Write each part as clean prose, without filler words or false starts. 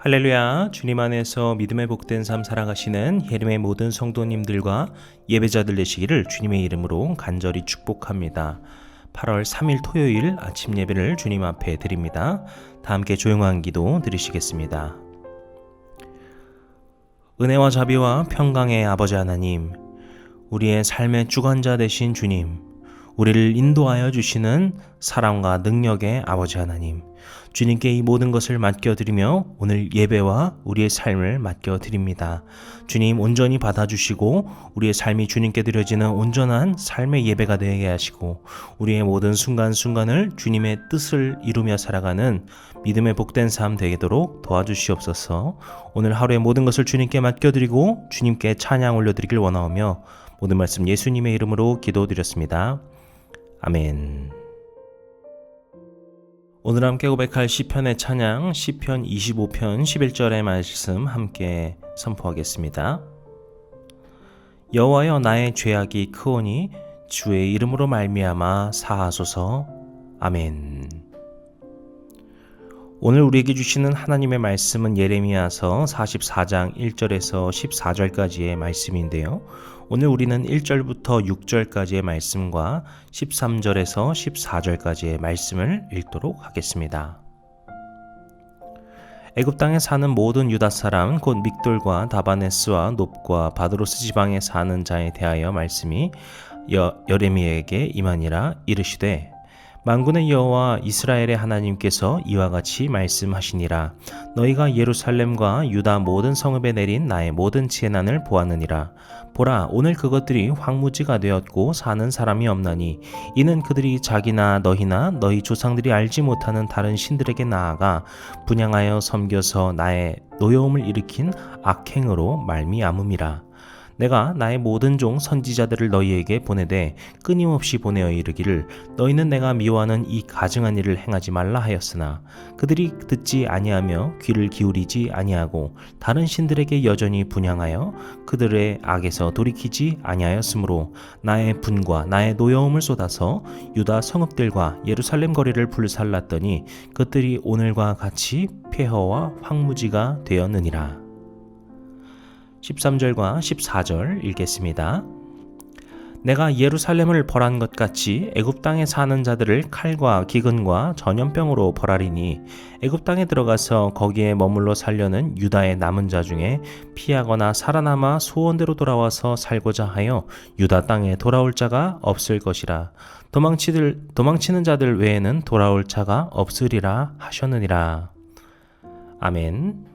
할렐루야. 주님 안에서 믿음의 복된 삶 살아가시는 예림의 모든 성도님들과 예배자들 되시기를 주님의 이름으로 간절히 축복합니다. 8월 3일 토요일 아침 예배를 주님 앞에 드립니다. 다 함께 조용한 기도 드리시겠습니다. 은혜와 자비와 평강의 아버지 하나님, 우리의 삶의 주관자 되신 주님, 우리를 인도하여 주시는 사랑과 능력의 아버지 하나님, 주님께 이 모든 것을 맡겨드리며 오늘 예배와 우리의 삶을 맡겨드립니다. 주님 온전히 받아주시고 우리의 삶이 주님께 드려지는 온전한 삶의 예배가 되게 하시고 우리의 모든 순간순간을 주님의 뜻을 이루며 살아가는 믿음의 복된 삶 되도록 도와주시옵소서. 오늘 하루의 모든 것을 주님께 맡겨드리고 주님께 찬양 올려드리길 원하오며 모든 말씀 예수님의 이름으로 기도드렸습니다. 아멘. 오늘 함께 고백할 시편의 찬양 시편 25편 11절의 말씀 함께 선포하겠습니다. 여호와여, 나의 죄악이 크오니 주의 이름으로 말미암아 사하소서. 아멘. 오늘 우리에게 주시는 하나님의 말씀은 예레미야서 44장 1절에서 14절까지의 말씀인데요. 오늘 우리는 1절부터 6절까지의 말씀과 13절에서 14절까지의 말씀을 읽도록 하겠습니다. 애굽 땅에 사는 모든 유다 사람 곧 믹돌과 다바네스와 놉과 바드로스 지방에 사는 자에 대하여 말씀이 여레미야에게 임하니라. 이르시되 만군의 여호와 이스라엘의 하나님께서 이와 같이 말씀하시니라. 너희가 예루살렘과 유다 모든 성읍에 내린 나의 모든 재난을 보았느니라. 보라, 오늘 그것들이 황무지가 되었고 사는 사람이 없나니 이는 그들이 자기나 너희나 너희 조상들이 알지 못하는 다른 신들에게 나아가 분향하여 섬겨서 나의 노여움을 일으킨 악행으로 말미암음이라. 내가 나의 모든 종 선지자들을 너희에게 보내되 끊임없이 보내어 이르기를 너희는 내가 미워하는 이 가증한 일을 행하지 말라 하였으나 그들이 듣지 아니하며 귀를 기울이지 아니하고 다른 신들에게 여전히 분향하여 그들의 악에서 돌이키지 아니하였으므로 나의 분과 나의 노여움을 쏟아서 유다 성읍들과 예루살렘 거리를 불살랐더니 그들이 오늘과 같이 폐허와 황무지가 되었느니라. 13절과 14절 읽겠습니다. 내가 예루살렘을 벌한 것 같이 애굽 땅에 사는 자들을 칼과 기근과 전염병으로 벌하리니 애굽 땅에 들어가서 거기에 머물러 살려는 유다의 남은 자 중에 피하거나 살아남아 소원대로 돌아와서 살고자 하여 유다 땅에 돌아올 자가 없을 것이라. 도망치는 자들 외에는 돌아올 자가 없으리라 하셨느니라. 아멘.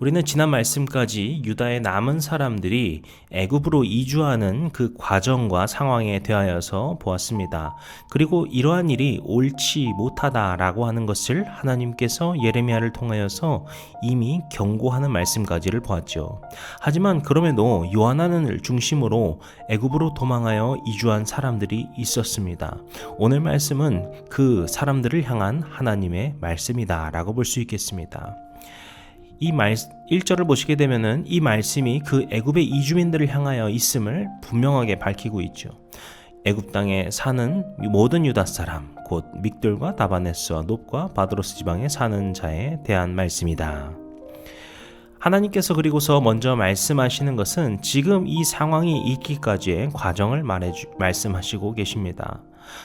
우리는 지난 말씀까지 유다의 남은 사람들이 애굽으로 이주하는 그 과정과 상황에 대하여서 보았습니다. 그리고 이러한 일이 옳지 못하다라고 하는 것을 하나님께서 예레미야를 통하여서 이미 경고하는 말씀까지를 보았죠. 하지만 그럼에도 요한을 중심으로 애굽으로 도망하여 이주한 사람들이 있었습니다. 오늘 말씀은 그 사람들을 향한 하나님의 말씀이다라고 볼 수 있겠습니다. 이 1절을 보시게 되면은 이 말씀이 그 애굽의 이주민들을 향하여 있음을 분명하게 밝히고 있죠. 애굽 땅에 사는 모든 유다 사람, 곧 믹돌과 다바네스와 놉과 바드로스 지방에 사는 자에 대한 말씀이다. 하나님께서 그리고서 먼저 말씀하시는 것은 지금 이 상황이 있기까지의 과정을 말씀하시고 계십니다.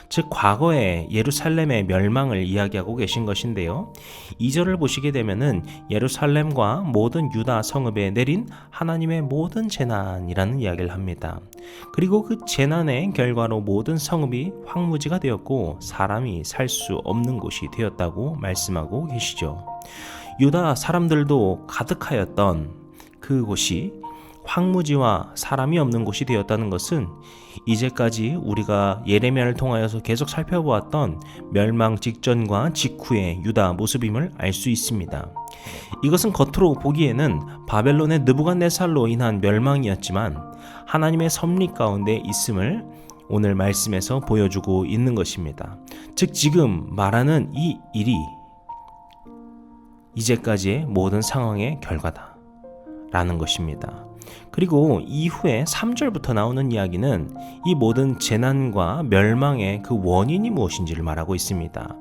즉 과거의 예루살렘의 멸망을 이야기하고 계신 것인데요. 2절을 보시게 되면은 예루살렘과 모든 유다 성읍에 내린 하나님의 모든 재난이라는 이야기를 합니다. 그리고 그 재난의 결과로 모든 성읍이 황무지가 되었고 사람이 살 수 없는 곳이 되었다고 말씀하고 계시죠. 유다 사람들도 가득하였던 그곳이 황무지와 사람이 없는 곳이 되었다는 것은 이제까지 우리가 예레미야를 통하여서 계속 살펴보았던 멸망 직전과 직후의 유다 모습임을 알 수 있습니다. 이것은 겉으로 보기에는 바벨론의 느부갓네살로 인한 멸망이었지만 하나님의 섭리 가운데 있음을 오늘 말씀에서 보여주고 있는 것입니다. 즉 지금 말하는 이 일이 이제까지의 모든 상황의 결과다 라는 것입니다. 그리고 이후에 3절부터 나오는 이야기는 이 모든 재난과 멸망의 그 원인이 무엇인지를 말하고 있습니다.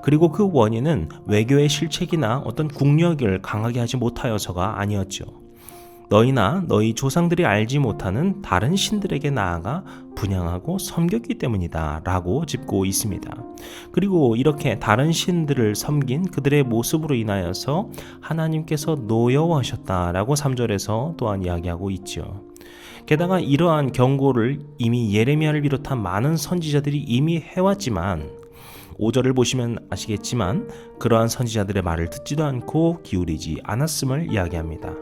그리고 그 원인은 외교의 실책이나 어떤 국력을 강하게 하지 못하여서가 아니었죠. 너희나 너희 조상들이 알지 못하는 다른 신들에게 나아가 분향하고 섬겼기 때문이다 라고 짚고 있습니다. 그리고 이렇게 다른 신들을 섬긴 그들의 모습으로 인하여서 하나님께서 노여워하셨다라고 3절에서 또한 이야기하고 있죠. 게다가 이러한 경고를 이미 예레미야를 비롯한 많은 선지자들이 이미 해왔지만 5절을 보시면 아시겠지만 그러한 선지자들의 말을 듣지도 않고 기울이지 않았음을 이야기합니다.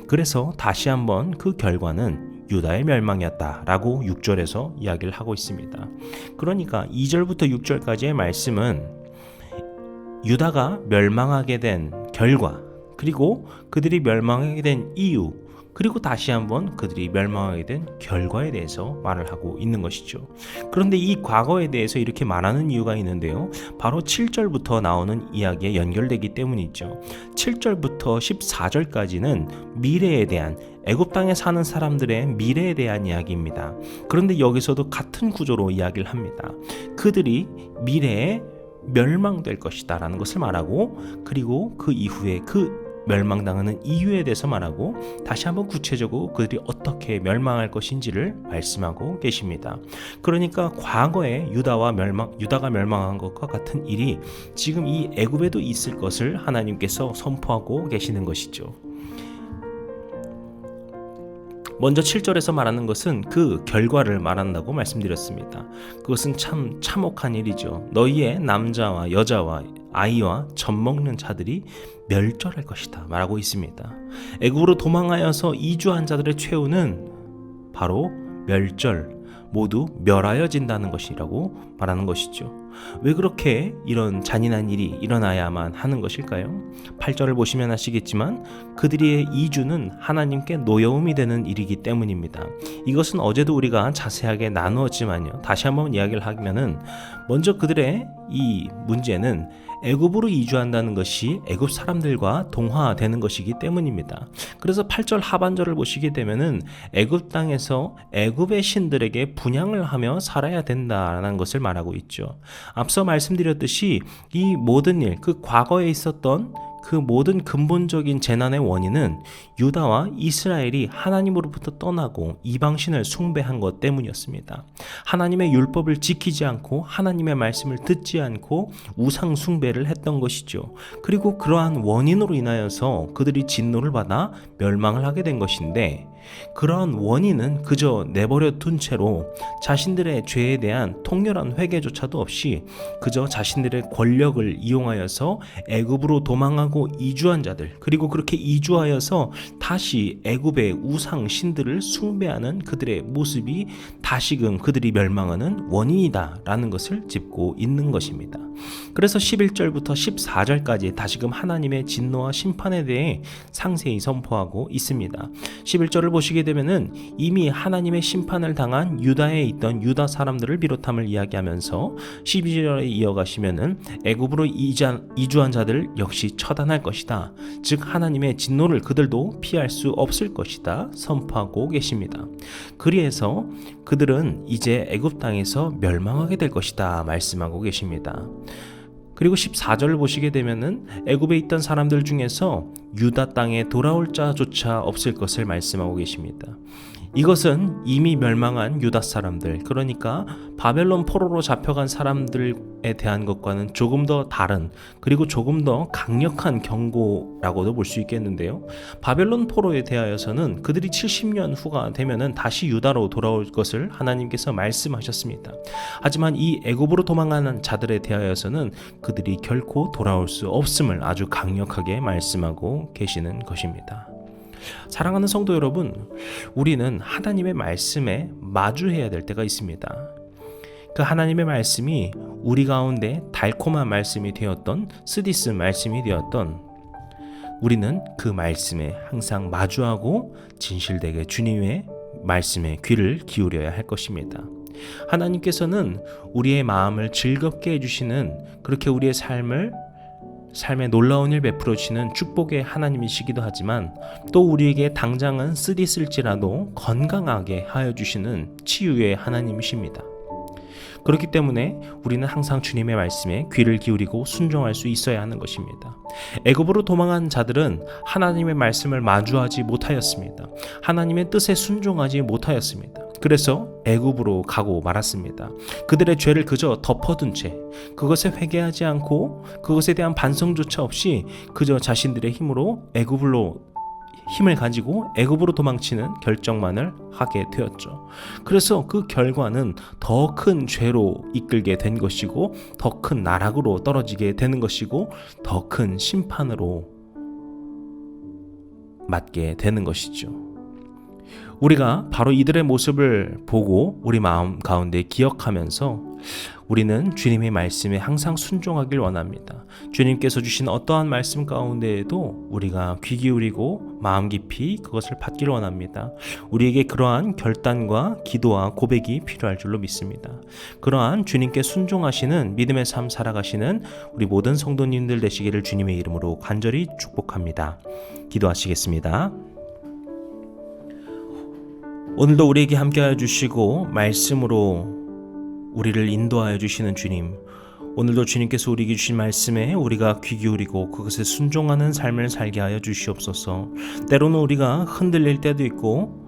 그래서 다시 한번 그 결과는 유다의 멸망이었다라고 6절에서 이야기를 하고 있습니다. 그러니까 2절부터 6절까지의 말씀은 유다가 멸망하게 된 결과, 그리고 그들이 멸망하게 된 이유, 그리고 다시 한번 그들이 멸망하게 된 결과에 대해서 말을 하고 있는 것이죠. 그런데 이 과거에 대해서 이렇게 말하는 이유가 있는데요. 바로 7절부터 나오는 이야기에 연결되기 때문이죠. 7절부터 14절까지는 미래에 대한, 애굽 땅에 사는 사람들의 미래에 대한 이야기입니다. 그런데 여기서도 같은 구조로 이야기를 합니다. 그들이 미래에 멸망될 것이다 라는 것을 말하고, 그리고 그 이후에 그 멸망당하는 이유에 대해서 말하고, 다시 한번 구체적으로 그들이 어떻게 멸망할 것인지를 말씀하고 계십니다. 그러니까 과거에 유다가 멸망한 것과 같은 일이 지금 이 애굽에도 있을 것을 하나님께서 선포하고 계시는 것이죠. 먼저 7절에서 말하는 것은 그 결과를 말한다고 말씀드렸습니다. 그것은 참 참혹한 일이죠. 너희의 남자와 여자와 아이와 젖먹는 자들이 멸절할 것이다 말하고 있습니다. 애굽으로 도망하여서 이주한 자들의 최후는 바로 멸절, 모두 멸하여진다는 것이라고 말하는 것이죠. 왜 그렇게 이런 잔인한 일이 일어나야만 하는 것일까요? 8절을 보시면 아시겠지만 그들의 이주는 하나님께 노여움이 되는 일이기 때문입니다. 이것은 어제도 우리가 자세하게 나누었지만요. 다시 한번 이야기를 하면은, 먼저 그들의 이 문제는 애굽으로 이주한다는 것이 애굽 사람들과 동화되는 것이기 때문입니다. 그래서 8절 하반절을 보시게 되면은 애굽 땅에서 애굽의 신들에게 분향을 하며 살아야 된다라는 것을 말하고 있죠. 앞서 말씀드렸듯이 이 모든 일, 그 과거에 있었던 그 모든 근본적인 재난의 원인은 유다와 이스라엘이 하나님으로부터 떠나고 이방신을 숭배한 것 때문이었습니다. 하나님의 율법을 지키지 않고 하나님의 말씀을 듣지 않고 우상 숭배를 했던 것이죠. 그리고 그러한 원인으로 인하여서 그들이 진노를 받아 멸망을 하게 된 것인데, 그러한 원인은 그저 내버려 둔 채로 자신들의 죄에 대한 통렬한 회개조차도 없이 그저 자신들의 권력을 이용하여서 애굽으로 도망하고 이주한 자들, 그리고 그렇게 이주하여서 다시 애굽의 우상 신들을 숭배하는 그들의 모습이 다시금 그들이 멸망하는 원인이다라는 것을 짚고 있는 것입니다. 그래서 11절부터 14절까지 다시금 하나님의 진노와 심판에 대해 상세히 선포하고 있습니다. 11절을 보시게 되면은 이미 하나님의 심판을 당한 유다에 있던 유다 사람들을 비롯함을 이야기하면서 12절에 이어가시면은 애굽으로 이주한 자들 역시 처단할 것이다. 즉 하나님의 진노를 그들도 피할 수 없을 것이다 선포하고 계십니다. 그래서 그들은 이제 애굽 땅에서 멸망하게 될 것이다 말씀하고 계십니다. 그리고 14절을 보시게 되면은 애굽에 있던 사람들 중에서 유다 땅에 돌아올 자조차 없을 것을 말씀하고 계십니다. 이것은 이미 멸망한 유다 사람들, 그러니까 바벨론 포로로 잡혀간 사람들에 대한 것과는 조금 더 다른, 그리고 조금 더 강력한 경고라고도 볼 수 있겠는데요. 바벨론 포로에 대하여서는 그들이 70년 후가 되면은 다시 유다로 돌아올 것을 하나님께서 말씀하셨습니다. 하지만 이 애굽으로 도망하는 자들에 대하여서는 그들이 결코 돌아올 수 없음을 아주 강력하게 말씀하고 계시는 것입니다. 사랑하는 성도 여러분, 우리는 하나님의 말씀에 마주해야 될 때가 있습니다. 그 하나님의 말씀이 우리 가운데 달콤한 말씀이 되었던, 쓰디쓴 말씀이 되었던, 우리는 그 말씀에 항상 마주하고 진실되게 주님의 말씀에 귀를 기울여야 할 것입니다. 하나님께서는 우리의 마음을 즐겁게 해주시는, 그렇게 우리의 삶을 삶에 놀라운 일 베풀어 주시는 축복의 하나님이시기도 하지만 또 우리에게 당장은 쓰디쓸지라도 건강하게 하여 주시는 치유의 하나님이십니다. 그렇기 때문에 우리는 항상 주님의 말씀에 귀를 기울이고 순종할 수 있어야 하는 것입니다. 애굽으로 도망한 자들은 하나님의 말씀을 마주하지 못하였습니다. 하나님의 뜻에 순종하지 못하였습니다. 그래서 애굽으로 가고 말았습니다. 그들의 죄를 그저 덮어둔 채 그것에 회개하지 않고 그것에 대한 반성조차 없이 그저 자신들의 힘으로 힘을 가지고 애굽으로 도망치는 결정만을 하게 되었죠. 그래서 그 결과는 더 큰 죄로 이끌게 된 것이고 더 큰 나락으로 떨어지게 되는 것이고 더 큰 심판으로 맞게 되는 것이죠. 우리가 바로 이들의 모습을 보고 우리 마음 가운데 기억하면서 우리는 주님의 말씀에 항상 순종하길 원합니다. 주님께서 주신 어떠한 말씀 가운데에도 우리가 귀 기울이고 마음 깊이 그것을 받기를 원합니다. 우리에게 그러한 결단과 기도와 고백이 필요할 줄로 믿습니다. 그러한 주님께 순종하시는 믿음의 삶 살아가시는 우리 모든 성도님들 되시기를 주님의 이름으로 간절히 축복합니다. 기도하시겠습니다. 오늘도 우리에게 함께하여 주시고 말씀으로 우리를 인도하여 주시는 주님, 오늘도 주님께서 우리에게 주신 말씀에 우리가 귀 기울이고 그것에 순종하는 삶을 살게 하여 주시옵소서. 때로는 우리가 흔들릴 때도 있고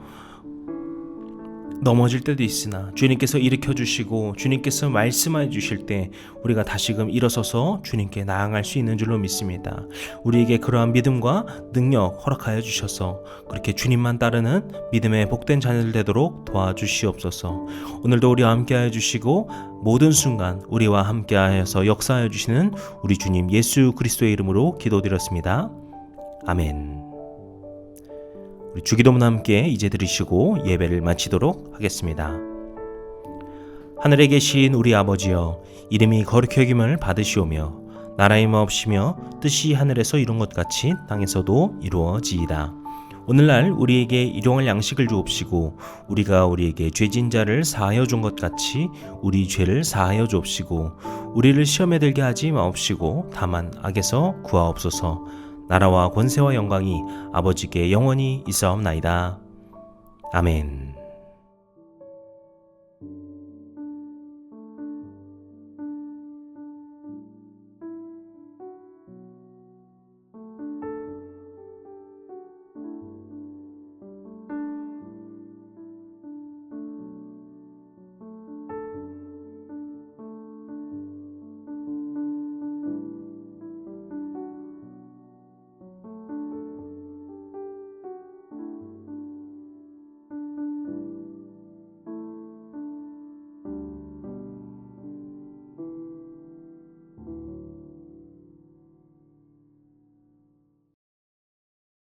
넘어질 때도 있으나 주님께서 일으켜 주시고 주님께서 말씀해 주실 때 우리가 다시금 일어서서 주님께 나아갈 수 있는 줄로 믿습니다. 우리에게 그러한 믿음과 능력 허락하여 주셔서 그렇게 주님만 따르는 믿음의 복된 자녀들 되도록 도와주시옵소서. 오늘도 우리와 함께하여 주시고 모든 순간 우리와 함께하여서 역사하여 주시는 우리 주님 예수 그리스도의 이름으로 기도드렸습니다. 아멘. 우리 주기도문 함께 이제 드리시고 예배를 마치도록 하겠습니다. 하늘에 계신 우리 아버지여, 이름이 거룩히 여김을 받으시오며 나라의 마옵시며 뜻이 하늘에서 이룬 것 같이 땅에서도 이루어지이다. 오늘날 우리에게 일용할 양식을 주옵시고 우리가 우리에게 죄진 자를 사하여 준 것 같이 우리 죄를 사하여 주옵시고 우리를 시험에 들게 하지 마옵시고 다만 악에서 구하옵소서. 나라와 권세와 영광이 아버지께 영원히 있사옵나이다. 아멘.